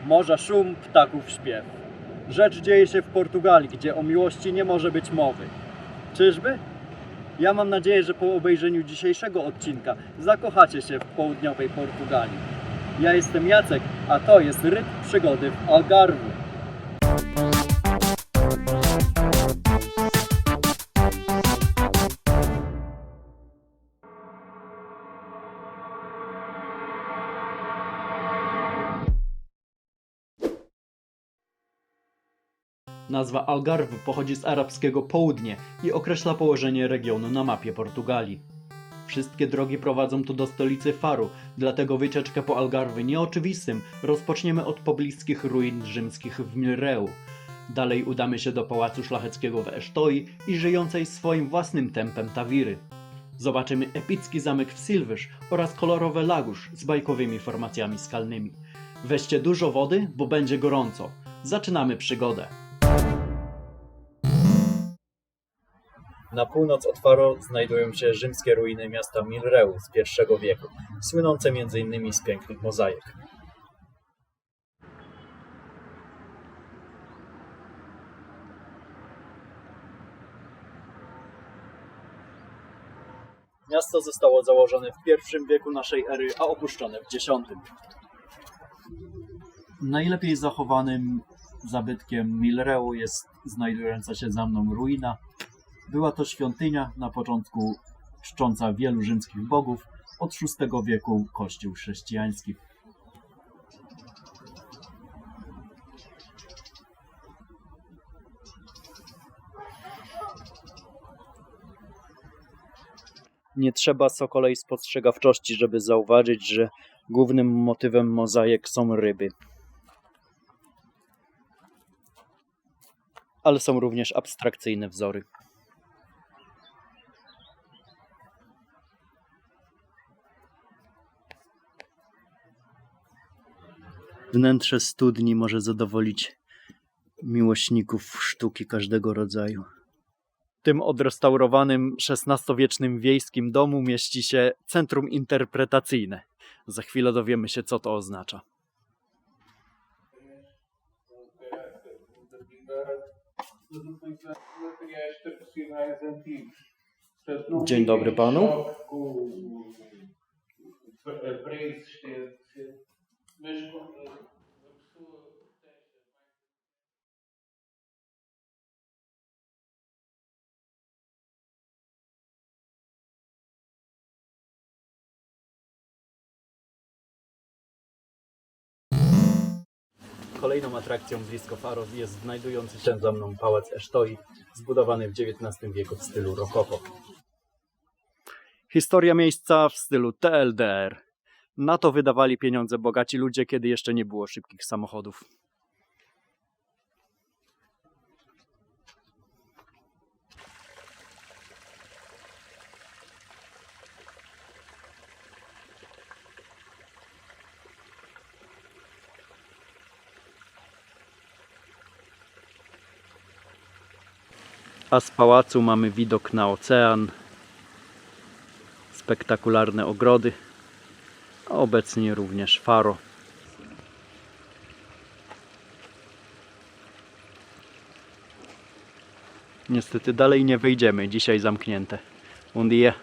morza szum, ptaków śpiew. Rzecz dzieje się w Portugalii, gdzie o miłości nie może być mowy. Czyżby? Ja mam nadzieję, że po obejrzeniu dzisiejszego odcinka zakochacie się w południowej Portugalii. Ja jestem Jacek, a to jest Rytm Przygody w Algarve. Nazwa Algarve pochodzi z arabskiego południe i określa położenie regionu na mapie Portugalii. Wszystkie drogi prowadzą tu do stolicy Faru, dlatego wycieczkę po Algarve nieoczywistym rozpoczniemy od pobliskich ruin rzymskich w Milreu. Dalej udamy się do Pałacu Szlacheckiego w Esztoi i żyjącej swoim własnym tempem Tawiry. Zobaczymy epicki zamek w Silves oraz kolorowy Lagos z bajkowymi formacjami skalnymi. Weźcie dużo wody, bo będzie gorąco. Zaczynamy przygodę. Na północ od Faro znajdują się rzymskie ruiny miasta Milreu z I wieku, słynące m.in. z pięknych mozaik. Miasto zostało założone w I wieku naszej ery, a opuszczone w X. Najlepiej zachowanym zabytkiem Milreu jest znajdująca się za mną ruina. Była to świątynia, na początku czcząca wielu rzymskich bogów, od VI wieku kościół chrześcijański. Nie trzeba sokolej spostrzegawczości, żeby zauważyć, że głównym motywem mozaik są ryby. Ale są również abstrakcyjne wzory. Wnętrze studni może zadowolić miłośników sztuki każdego rodzaju. W tym odrestaurowanym XVI-wiecznym wiejskim domu mieści się centrum interpretacyjne. Za chwilę dowiemy się, co to oznacza. Dzień dobry panu. Kolejną atrakcją blisko Faro jest znajdujący się za mną Pałac Esztoi, zbudowany w XIX wieku w stylu rokoko. Historia miejsca w stylu TLDR. Na to wydawali pieniądze bogaci ludzie, kiedy jeszcze nie było szybkich samochodów. A z pałacu mamy widok na ocean, spektakularne ogrody, a obecnie również Faro. Niestety dalej nie wyjdziemy, dzisiaj zamknięte. Bom dia.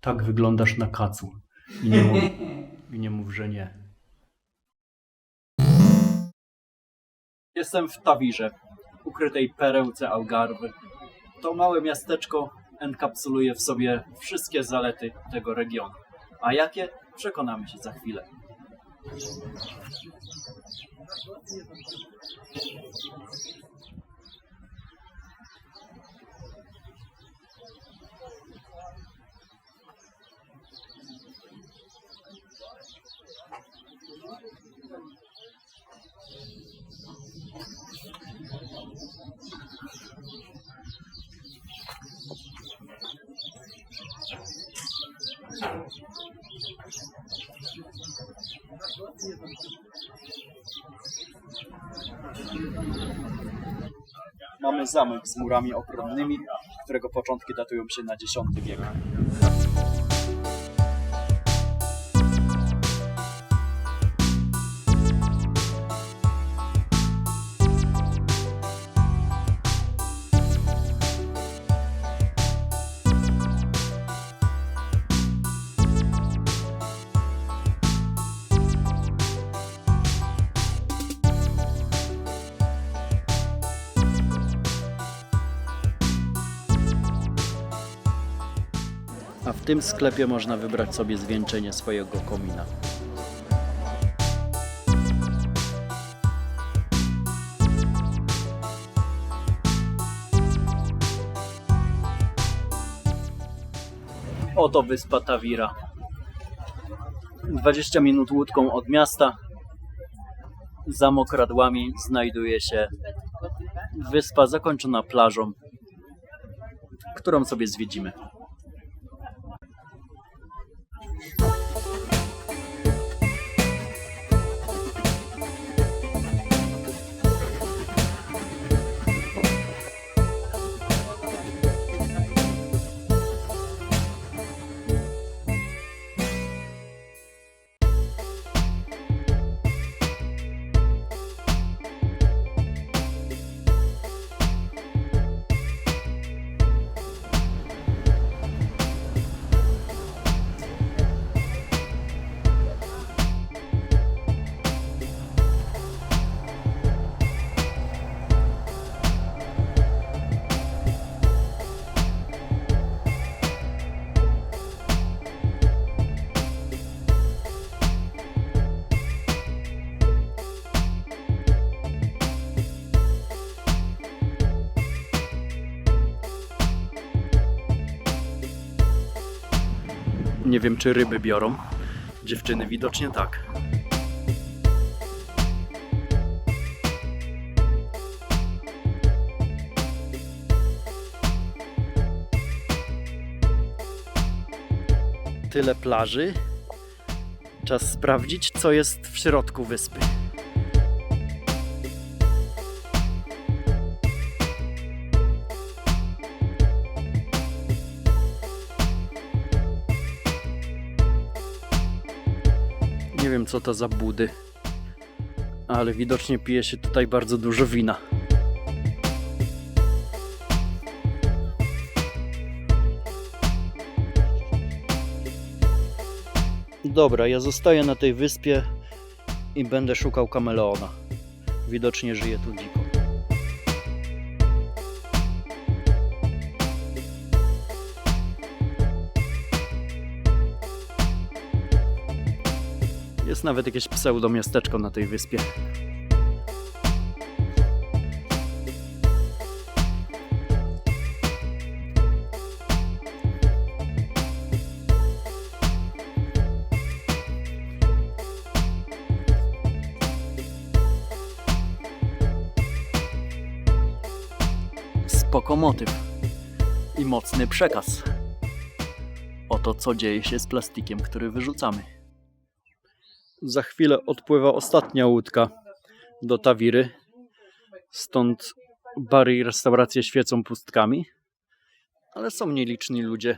Tak wyglądasz na kacu. I nie mów, że nie. Jestem w Tawirze, ukrytej perełce Algarve. To małe miasteczko enkapsuluje w sobie wszystkie zalety tego regionu. A jakie? Przekonamy się za chwilę. mamy zamek z murami ochronnymi, którego początki datują się na X wiek. A w tym sklepie można wybrać sobie zwieńczenie swojego komina. Oto wyspa Tawira. 20 minut łódką od miasta. Za mokradłami znajduje się wyspa zakończona plażą, którą sobie zwiedzimy. Nie wiem, czy ryby biorą. Dziewczyny widocznie tak. Tyle plaży. Czas sprawdzić, co jest w środku wyspy. Nie wiem, co to za budy, ale widocznie pije się tutaj bardzo dużo wina. Dobra, ja zostaję na tej wyspie i będę szukał kameleona. Widocznie żyje tu dziko. Jest nawet jakieś pseudo-miasteczko na tej wyspie. Spoko motyw i mocny przekaz. Oto co dzieje się z plastikiem, który wyrzucamy. Za chwilę odpływa ostatnia łódka do Tawiry. Stąd bary i restauracje świecą pustkami. Ale są nieliczni ludzie,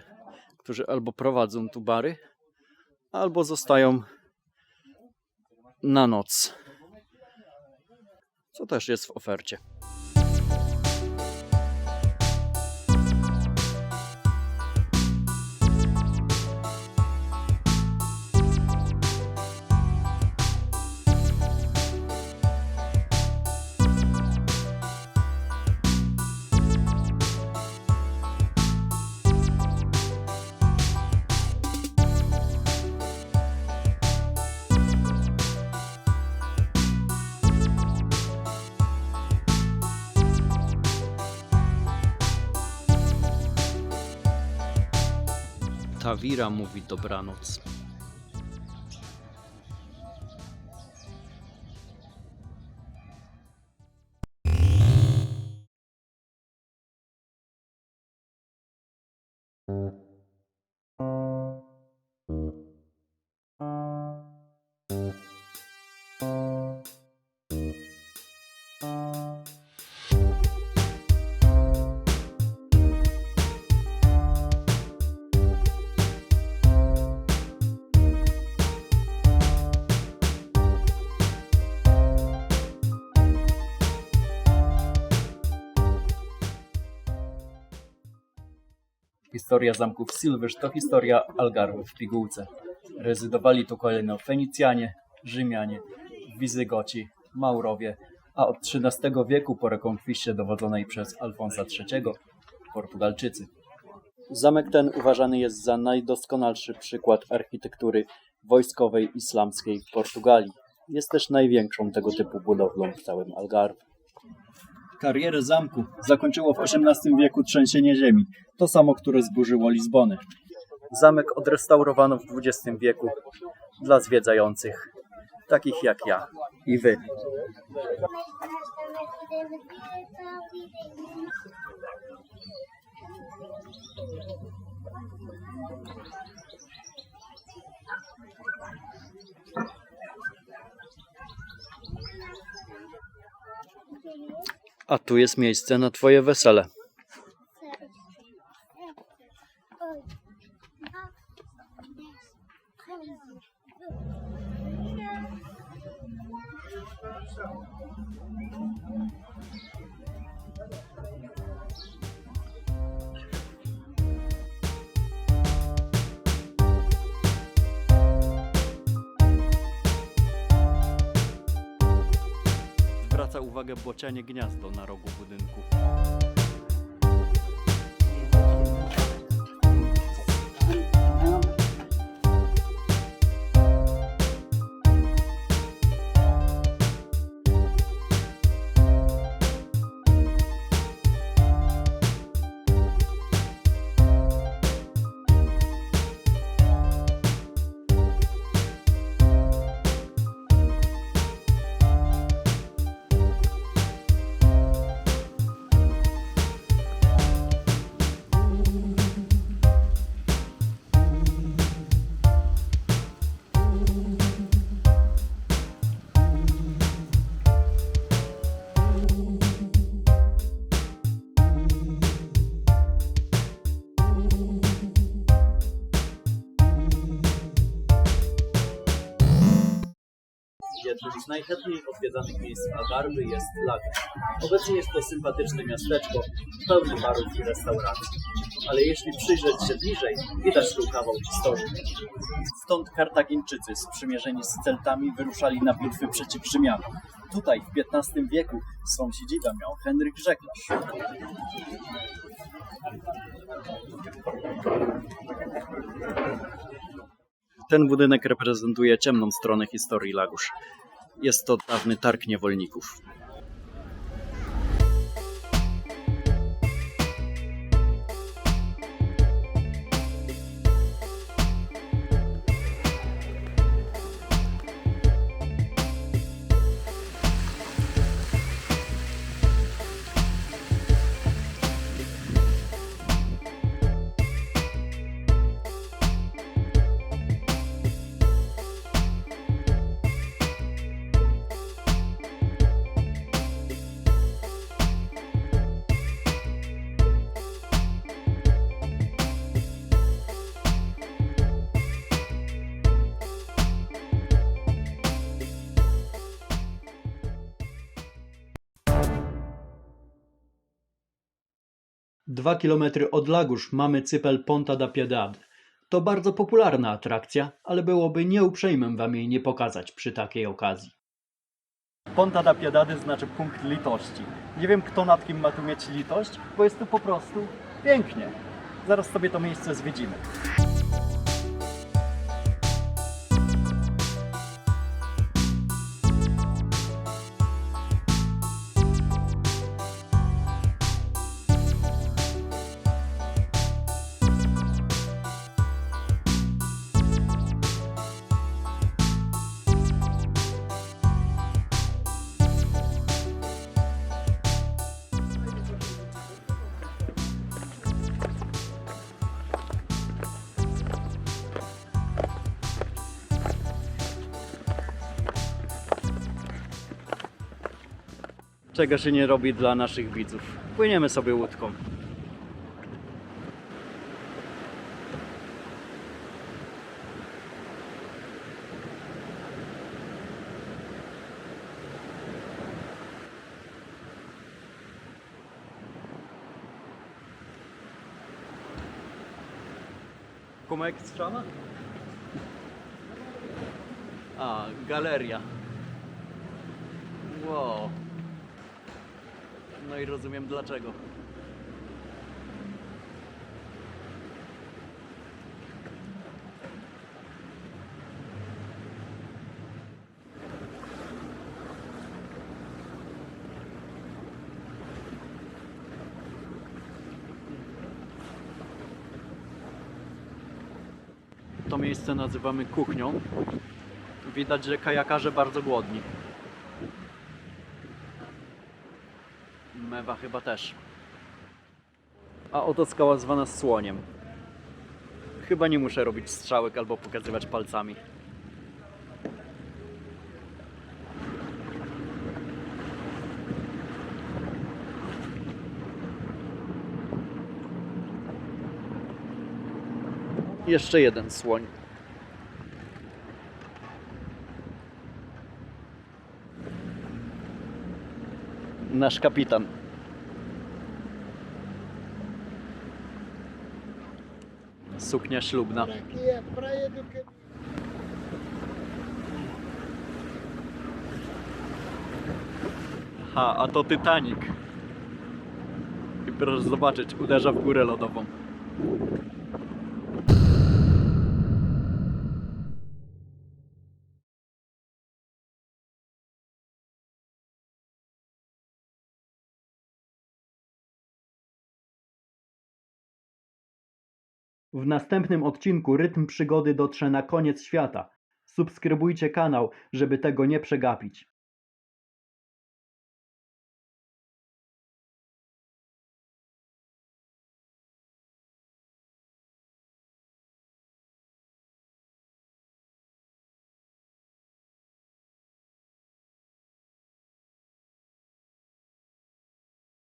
którzy albo prowadzą tu bary, albo zostają na noc. Co też jest w ofercie. Tawira mówi dobranoc. Historia zamków Silwyż to historia Algarve w pigułce. Rezydowali tu kolejno Fenicjanie, Rzymianie, Wizygoci, Maurowie, a od XIII wieku po rekonkwiście dowodzonej przez Alfonsa III Portugalczycy. Zamek ten uważany jest za najdoskonalszy przykład architektury wojskowej islamskiej w Portugalii. Jest też największą tego typu budowlą w całym Algarve. Karierę zamku zakończyło w XVIII wieku trzęsienie ziemi, to samo, które zburzyło Lizbonę. Zamek odrestaurowano w XX wieku dla zwiedzających, takich jak ja i wy. A tu jest miejsce na twoje wesele. Zwraca uwagę bocianie gniazdo na rogu budynku. Jednym z najchętniej odwiedzanych miejsc Algarve jest Lagos. Obecnie jest to sympatyczne miasteczko, pełne barów i restauracji. Ale jeśli przyjrzeć się bliżej, widać tu kawał historii. Stąd Kartagińczycy sprzymierzeni z Celtami wyruszali na bitwy przeciw Rzymianom. Tutaj w XV wieku swą siedzibę miał Henryk Żeglarz. Ten budynek reprezentuje ciemną stronę historii Lagos. Jest to dawny targ niewolników. Dwa kilometry od Lagos mamy cypel Ponta da Piedade. To bardzo popularna atrakcja, ale byłoby nieuprzejmym wam jej nie pokazać przy takiej okazji. Ponta da Piedade znaczy punkt litości. Nie wiem, kto nad kim ma tu mieć litość, bo jest tu po prostu pięknie. Zaraz sobie to miejsce zwiedzimy. Czego się nie robi dla naszych widzów. Płyniemy sobie łódką. Ruchoma jak strzała? A, galeria. Wow. No i rozumiem dlaczego. To miejsce nazywamy kuchnią. Widać, że kajakarze bardzo głodni. Mewa chyba też. A oto skała zwana Słoniem. Chyba nie muszę robić strzałek albo pokazywać palcami. Jeszcze jeden słoń. Nasz kapitan. Suknia ślubna. Aqui é a Praia do Caminho. Ha, a to Titanic. I proszę zobaczyć, uderza w górę lodową. W następnym odcinku Rytm Przygody dotrze na koniec świata. Subskrybujcie kanał, żeby tego nie przegapić.